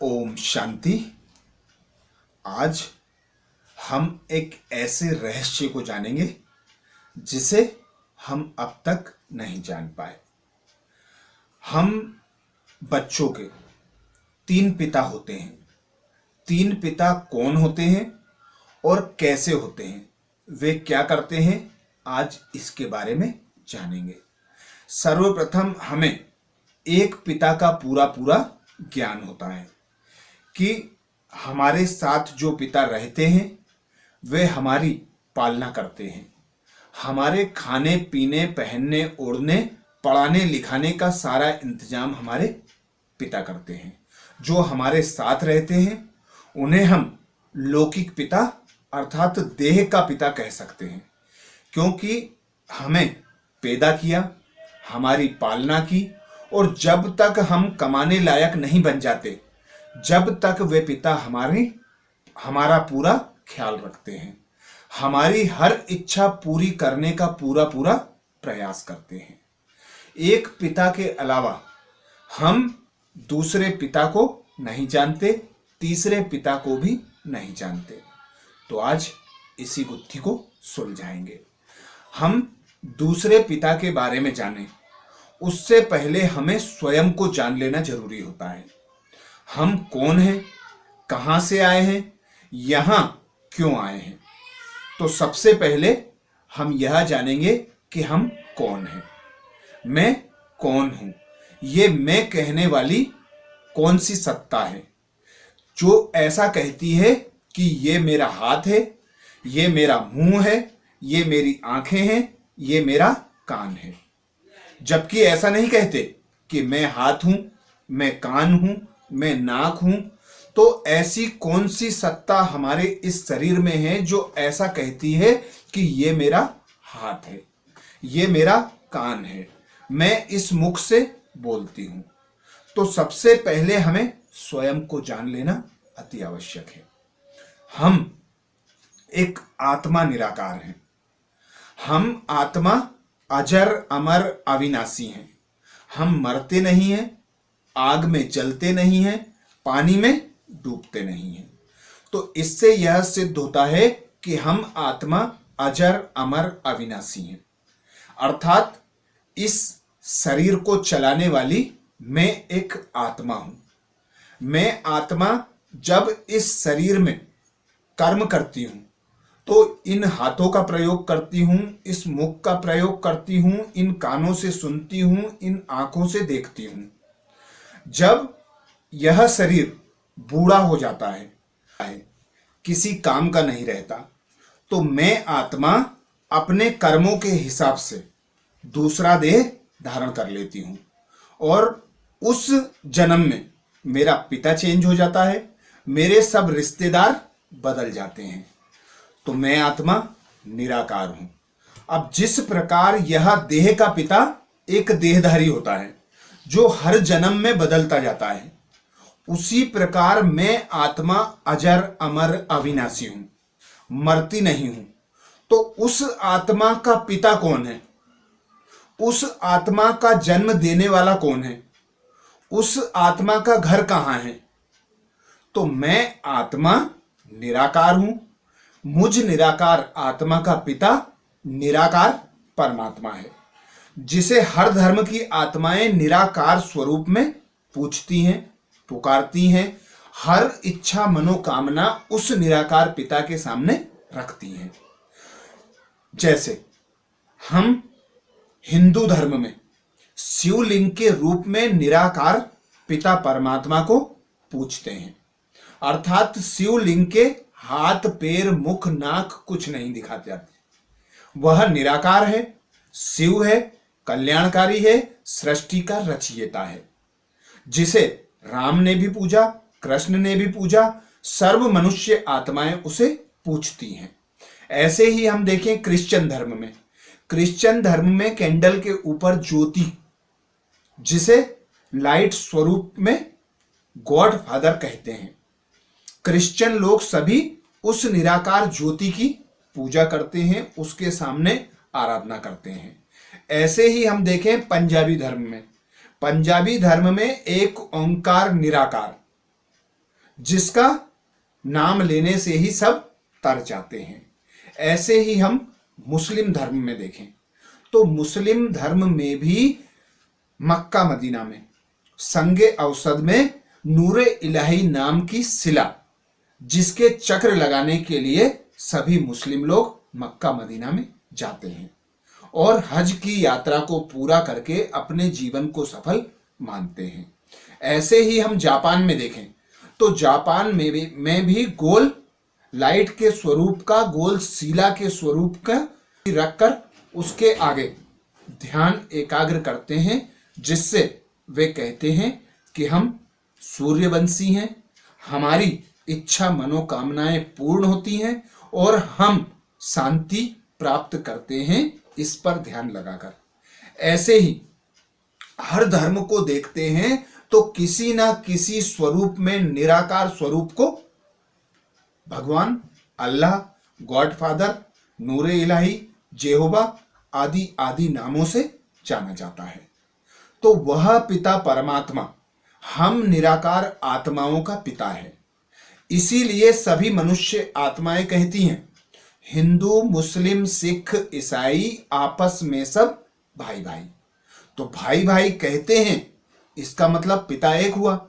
ओम शांति। आज हम एक ऐसे रहस्य को जानेंगे जिसे हम अब तक नहीं जान पाए। हम बच्चों के तीन पिता होते हैं। तीन पिता कौन होते हैं और कैसे होते हैं, वे क्या करते हैं, आज इसके बारे में जानेंगे। सर्वप्रथम हमें एक पिता का पूरा पूरा ज्ञान होता है कि हमारे साथ जो पिता रहते हैं वे हमारी पालना करते हैं। हमारे खाने पीने, पहनने, ओढ़ने, पढ़ाने लिखाने का सारा इंतजाम हमारे पिता करते हैं। जो हमारे साथ रहते हैं उन्हें हम लौकिक पिता अर्थात देह का पिता कह सकते हैं, क्योंकि हमें पैदा किया, हमारी पालना की, और जब तक हम कमाने लायक नहीं बन जाते जब तक वे पिता हमारा पूरा ख्याल रखते हैं, हमारी हर इच्छा पूरी करने का पूरा पूरा प्रयास करते हैं। एक पिता के अलावा हम दूसरे पिता को नहीं जानते, तीसरे पिता को भी नहीं जानते। तो आज इसी गुत्थी को सुलझाएंगे। हम दूसरे पिता के बारे में जानें उससे पहले हमें स्वयं को जान लेना जरूरी होता है। हम कौन हैं, कहां से आए हैं, यहां क्यों आए हैं। तो सबसे पहले हम यह जानेंगे कि हम कौन हैं। मैं कौन हूं, ये मैं कहने वाली कौन सी सत्ता है जो ऐसा कहती है कि ये मेरा हाथ है, ये मेरा मुंह है, ये मेरी आंखें हैं, ये मेरा कान है। जबकि ऐसा नहीं कहते कि मैं हाथ हूं, मैं कान हूं, मैं नाक हूं। तो ऐसी कौन सी सत्ता हमारे इस शरीर में है जो ऐसा कहती है कि ये मेरा हाथ है, ये मेरा कान है, मैं इस मुख से बोलती हूं। तो सबसे पहले हमें स्वयं को जान लेना अति आवश्यक है। हम एक आत्मा निराकार हैं। हम आत्मा अजर अमर अविनाशी हैं। हम मरते नहीं हैं, आग में जलते नहीं हैं, पानी में डूबते नहीं हैं। तो इससे यह सिद्ध होता है कि हम आत्मा अजर अमर अविनाशी हैं। अर्थात इस शरीर को चलाने वाली मैं एक आत्मा हूं। मैं आत्मा जब इस शरीर में कर्म करती हूं तो इन हाथों का प्रयोग करती हूं, इस मुख का प्रयोग करती हूं, इन कानों से सुनती हूं, इन आंखों से देखती हूं। जब यह शरीर बूढ़ा हो जाता है, किसी काम का नहीं रहता, तो मैं आत्मा अपने कर्मों के हिसाब से दूसरा देह धारण कर लेती हूं और उस जन्म में मेरा पिता चेंज हो जाता है, मेरे सब रिश्तेदार बदल जाते हैं। तो मैं आत्मा निराकार हूं। अब जिस प्रकार यह देह का पिता एक देहधारी होता है जो हर जन्म में बदलता जाता है, उसी प्रकार मैं आत्मा अजर अमर अविनाशी हूं, मरती नहीं हूं। तो उस आत्मा का पिता कौन है, उस आत्मा का जन्म देने वाला कौन है, उस आत्मा का घर कहां है। तो मैं आत्मा निराकार हूं। मुझ निराकार आत्मा का पिता निराकार परमात्मा है, जिसे हर धर्म की आत्माएं निराकार स्वरूप में पूछती हैं, पुकारती हैं, हर इच्छा मनोकामना उस निराकार पिता के सामने रखती हैं। जैसे हम हिंदू धर्म में शिवलिंग के रूप में निराकार पिता परमात्मा को पूछते हैं। अर्थात शिवलिंग के हाथ, पैर, मुख, नाक कुछ नहीं दिखाते जाते। वह निराकार है, शिव है, कल्याणकारी है, सृष्टि का रचयिता है, जिसे राम ने भी पूजा, कृष्ण ने भी पूजा, सर्व मनुष्य आत्माएं उसे पूछती हैं। ऐसे ही हम देखें क्रिश्चियन धर्म में, क्रिश्चियन धर्म में कैंडल के ऊपर ज्योति, जिसे लाइट स्वरूप में गॉड फादर कहते हैं, क्रिश्चियन लोग सभी उस निराकार ज्योति की पूजा करते हैं, उसके सामने आराधना करते हैं। ऐसे ही हम देखें पंजाबी धर्म में, पंजाबी धर्म में एक ओंकार निराकार जिसका नाम लेने से ही सब तर जाते हैं। ऐसे ही हम मुस्लिम धर्म में देखें तो मुस्लिम धर्म में भी मक्का मदीना में संगे औसद में नूरे इलाही नाम की सिला, जिसके चक्र लगाने के लिए सभी मुस्लिम लोग मक्का मदीना में जाते हैं और हज की यात्रा को पूरा करके अपने जीवन को सफल मानते हैं। ऐसे ही हम जापान में देखें तो जापान में भी गोल लाइट के स्वरूप का, गोल शिला के स्वरूप का रखकर उसके आगे ध्यान एकाग्र करते हैं, जिससे वे कहते हैं कि हम सूर्यवंशी हैं, हमारी इच्छा मनोकामनाएं पूर्ण होती हैं और हम शांति प्राप्त करते हैं इस पर ध्यान लगाकर। ऐसे ही हर धर्म को देखते हैं तो किसी ना किसी स्वरूप में निराकार स्वरूप को भगवान, अल्लाह, गॉडफादर, नूरे इलाही, जेहोवा आदि आदि नामों से जाना जाता है। तो वह पिता परमात्मा हम निराकार आत्माओं का पिता है। इसीलिए सभी मनुष्य आत्माएं कहती हैं, हिंदू, मुस्लिम, सिख, ईसाई आपस में सब भाई भाई। तो भाई भाई कहते हैं, इसका मतलब पिता एक हुआ।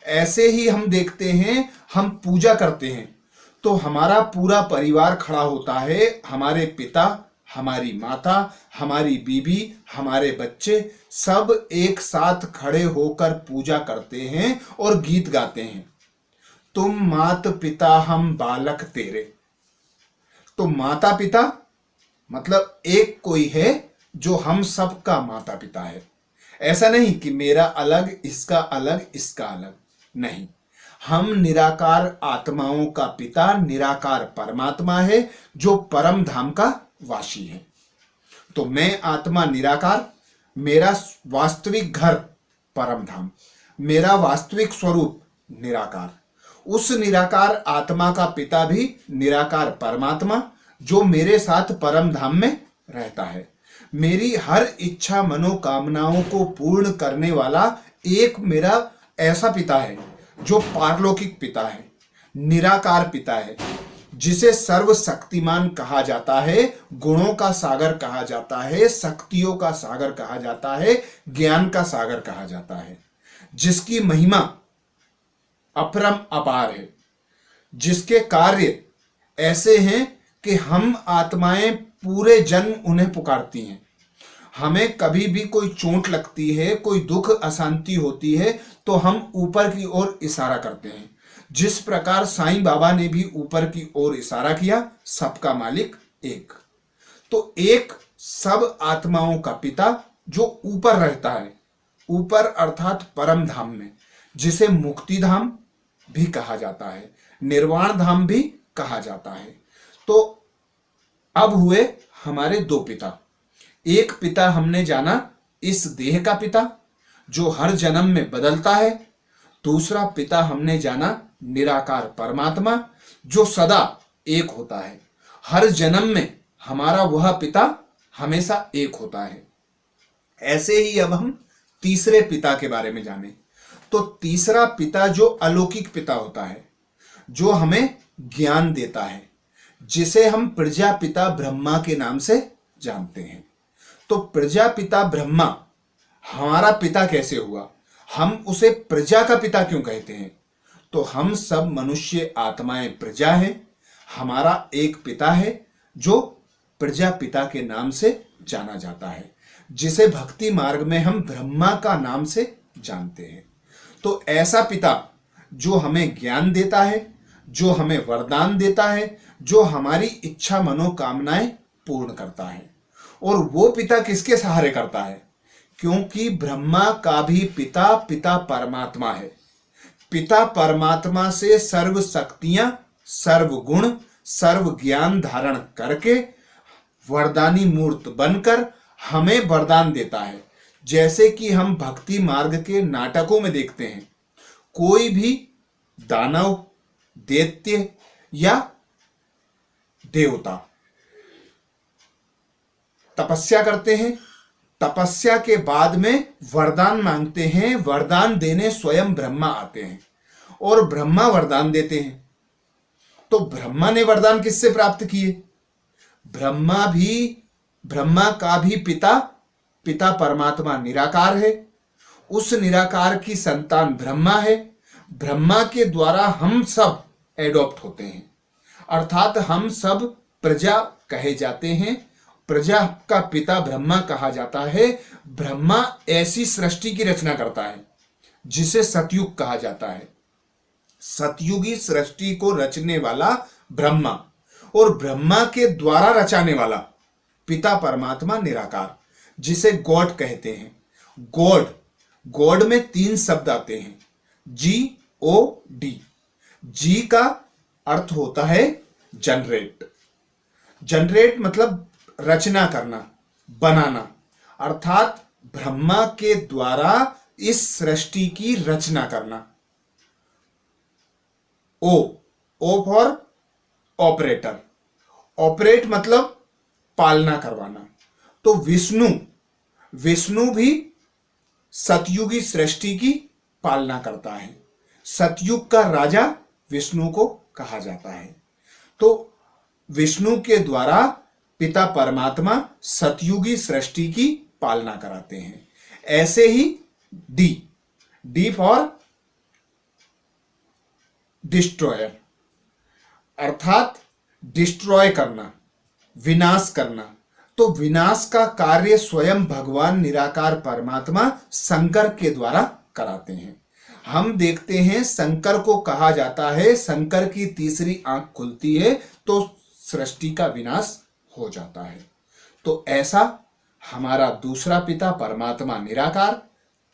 ऐसे ही हम देखते हैं, हम पूजा करते हैं तो हमारा पूरा परिवार खड़ा होता है, हमारे पिता, हमारी माता, हमारी बीवी, हमारे बच्चे सब एक साथ खड़े होकर पूजा करते हैं और गीत गाते हैं, तुम मात पिता हम बालक तेरे। तो माता पिता मतलब एक कोई है जो हम सबका माता पिता है। ऐसा नहीं कि मेरा अलग, इसका अलग, इसका अलग, नहीं। हम निराकार आत्माओं का पिता निराकार परमात्मा है जो परम धाम का वासी है। तो मैं आत्मा निराकार, मेरा वास्तविक घर परम धाम, मेरा वास्तविक स्वरूप निराकार। उस निराकार आत्मा का पिता भी निराकार परमात्मा जो मेरे साथ परम धाम में रहता है। मेरी हर इच्छा मनोकामनाओं को पूर्ण करने वाला एक मेरा ऐसा पिता है जो पारलौकिक पिता है, निराकार पिता है, जिसे सर्वशक्तिमान कहा जाता है, गुणों का सागर कहा जाता है, शक्तियों का सागर कहा जाता है, ज्ञान का सागर कहा जाता है, जिसकी महिमा अपरम अपार है, जिसके कार्य ऐसे हैं कि हम आत्माएं पूरे जन्म उन्हें पुकारती हैं। हमें कभी भी कोई चोट लगती है, कोई दुख अशांति होती है तो हम ऊपर की ओर इशारा करते हैं। जिस प्रकार साईं बाबा ने भी ऊपर की ओर इशारा किया, सबका मालिक एक। तो एक सब आत्माओं का पिता जो ऊपर रहता है, ऊपर अर्थात परम धाम में, जिसे मुक्ति धाम भी कहा जाता है, निर्वाण धाम भी कहा जाता है। तो अब हुए हमारे दो पिता। एक पिता हमने जाना इस देह का पिता जो हर जन्म में बदलता है। दूसरा पिता हमने जाना निराकार परमात्मा जो सदा एक होता है। हर जन्म में हमारा वह पिता हमेशा एक होता है। ऐसे ही अब हम तीसरे पिता के बारे में जाने तो तीसरा पिता जो अलौकिक पिता होता है, जो हमें ज्ञान देता है, जिसे हम प्रजापिता ब्रह्मा के नाम से जानते हैं। तो प्रजापिता ब्रह्मा हमारा पिता कैसे हुआ, हम उसे प्रजा का पिता क्यों कहते हैं? तो हम सब मनुष्य आत्माएं प्रजा हैं। हमारा एक पिता है जो प्रजापिता के नाम से जाना जाता है, जिसे भक्ति मार्ग में हम ब्रह्मा का नाम से जानते हैं। तो ऐसा पिता जो हमें ज्ञान देता है, जो हमें वरदान देता है, जो हमारी इच्छा मनोकामनाएं पूर्ण करता है। और वो पिता किसके सहारे करता है? क्योंकि ब्रह्मा का भी पिता पिता परमात्मा है। पिता परमात्मा से सर्व शक्तियां, सर्व गुण, सर्व ज्ञान धारण करके वरदानी मूर्त बनकर हमें वरदान देता है। जैसे कि हम भक्ति मार्ग के नाटकों में देखते हैं, कोई भी दानव, दैत्य या देवता तपस्या करते हैं, तपस्या के बाद में वरदान मांगते हैं, वरदान देने स्वयं ब्रह्मा आते हैं और ब्रह्मा वरदान देते हैं। तो ब्रह्मा ने वरदान किससे प्राप्त किए? ब्रह्मा का भी पिता परमात्मा निराकार है। उस निराकार की संतान ब्रह्मा है। ब्रह्मा के द्वारा हम सब एडॉप्ट होते हैं, अर्थात हम सब प्रजा कहे जाते हैं। प्रजा का पिता ब्रह्मा कहा जाता है। ब्रह्मा ऐसी सृष्टि की रचना करता है जिसे सतयुग कहा जाता है। सतयुगी सृष्टि को रचने वाला ब्रह्मा और ब्रह्मा के द्वारा रचाने वाला पिता परमात्मा निराकार, जिसे गॉड कहते हैं। गॉड में 3 शब्द आते हैं, GOD। जी का अर्थ होता है जनरेट मतलब रचना करना, बनाना, अर्थात ब्रह्मा के द्वारा इस सृष्टि की रचना करना। ओ फॉर ऑपरेटर, ऑपरेट मतलब पालना करवाना। तो विष्णु भी सतयुगी सृष्टि की पालना करता है। सतयुग का राजा विष्णु को कहा जाता है। तो विष्णु के द्वारा पिता परमात्मा सतयुगी सृष्टि की पालना कराते हैं। ऐसे ही डी फॉर डिस्ट्रॉयर, अर्थात डिस्ट्रॉय करना, विनाश करना। तो विनाश का कार्य स्वयं भगवान निराकार परमात्मा शंकर के द्वारा कराते हैं। हम देखते हैं शंकर को कहा जाता है, शंकर की तीसरी आंख खुलती है तो सृष्टि का विनाश हो जाता है। तो ऐसा हमारा दूसरा पिता परमात्मा निराकार,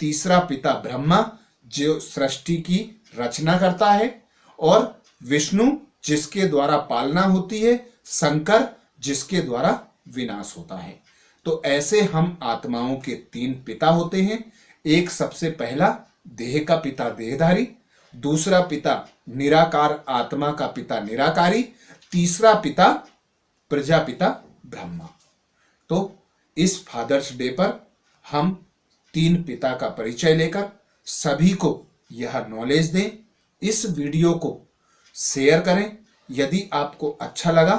तीसरा पिता ब्रह्मा जो सृष्टि की रचना करता है, और विष्णु जिसके द्वारा पालना होती है, शंकर जिसके द्वारा विनाश होता है। तो ऐसे हम आत्माओं के 3 पिता होते हैं। एक सबसे पहला देह का पिता देहधारी, दूसरा पिता निराकार आत्मा का पिता निराकारी, तीसरा पिता प्रजापिता ब्रह्मा। तो इस फादर्स डे पर हम 3 पिता का परिचय लेकर सभी को यह नॉलेज दें। इस वीडियो को शेयर करें। यदि आपको अच्छा लगा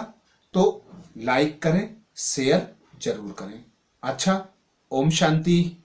तो लाइक करें, शेयर जरूर करें। अच्छा, ओम शांति।